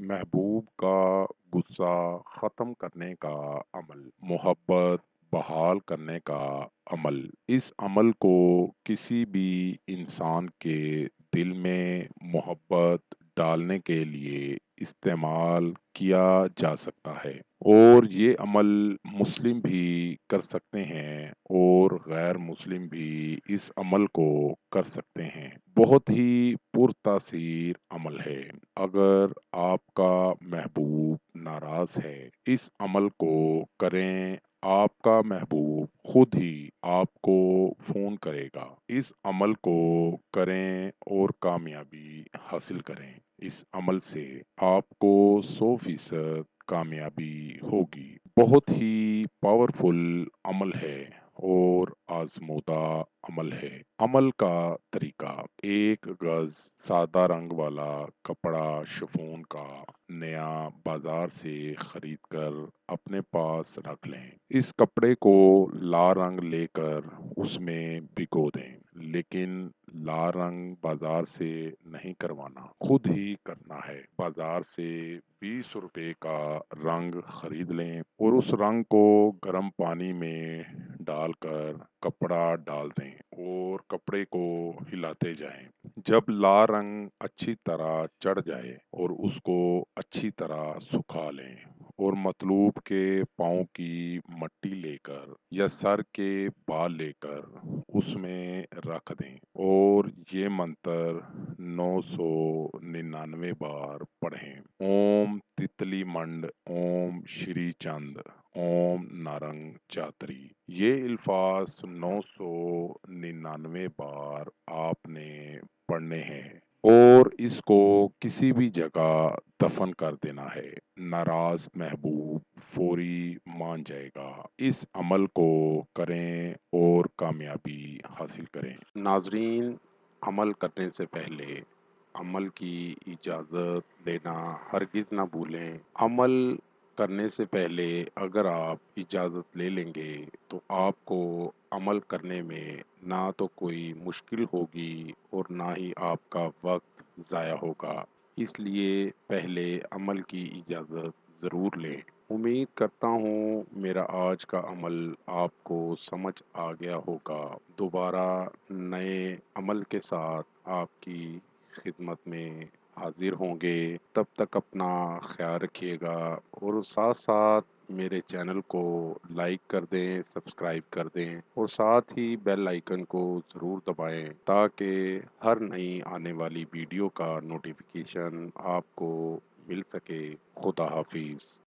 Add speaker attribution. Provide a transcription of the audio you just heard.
Speaker 1: محبوب کا غصہ ختم کرنے کا عمل، محبت بحال کرنے کا عمل۔ اس عمل کو کسی بھی انسان کے دل میں محبت ڈالنے کے لیے استعمال کیا جا سکتا ہے، اور یہ عمل مسلم بھی کر سکتے ہیں اور غیر مسلم بھی اس عمل کو کر سکتے ہیں۔ بہت ہی پرتاثیر عمل ہے۔ اگر آپ کا محبوب ناراض ہے، اس عمل کو کریں، آپ کا محبوب خود ہی آپ کو فون کرے گا۔ اس عمل کو کریں اور کامیابی حاصل کریں۔ اس عمل سے آپ کو 100% کامیابی ہوگی۔ بہت ہی پاورفل عمل ہے اور آزمودہ عمل ہے۔ عمل کا طریقہ: 1 گز سادہ رنگ والا کپڑا شفون کا نیا بازار سے خرید کر اپنے پاس رکھ لیں۔ اس کپڑے کو لال رنگ لے کر اس میں بھگو دیں، لیکن لال رنگ بازار سے نہیں کروانا، خود ہی کرنا ہے۔ بازار سے 20 روپے کا رنگ خرید لیں اور اس رنگ کو گرم پانی میں ڈال کر کپڑا ڈال دیں اور کپڑے کو ہلاتے جائیں۔ جب لال رنگ اچھی طرح چڑھ جائے اور اس کو اچھی طرح سکھا لیں، اور مطلوب کے پاؤں کی مٹی لے کر یا سر کے بال لے کر اس میں رکھ دیں اور یہ منتر 999 بار پڑھیں: اوم تتلی منڈ، اوم شری چند، اوم نارنگ چاتری۔ یہ الفاظ 999 بار آپ نے پڑھنے ہیں اور اس کو کسی بھی جگہ دفن کر دینا ہے۔ ناراض محبوب فوری مان جائے گا۔ اس عمل کو کریں اور کامیابی حاصل کریں۔ ناظرین، عمل کرنے سے پہلے عمل کی اجازت لینا ہرگز نہ بھولیں۔ عمل کرنے سے پہلے اگر آپ اجازت لے لیں گے تو آپ کو عمل کرنے میں نہ تو کوئی مشکل ہوگی اور نہ ہی آپ کا وقت ضائع ہوگا۔ اس لیے پہلے عمل کی اجازت ضرور لیں۔ امید کرتا ہوں میرا آج کا عمل آپ کو سمجھ آ گیا ہوگا۔ دوبارہ نئے عمل کے ساتھ آپ کی خدمت میں حاضر ہوں گے۔ تب تک اپنا خیال رکھیے گا اور ساتھ ساتھ میرے چینل کو لائک کر دیں، سبسکرائب کر دیں اور ساتھ ہی بیل آئیکن کو ضرور دبائیں تاکہ ہر نئی آنے والی ویڈیو کا نوٹیفیکیشن آپ کو مل سکے۔ خدا حافظ۔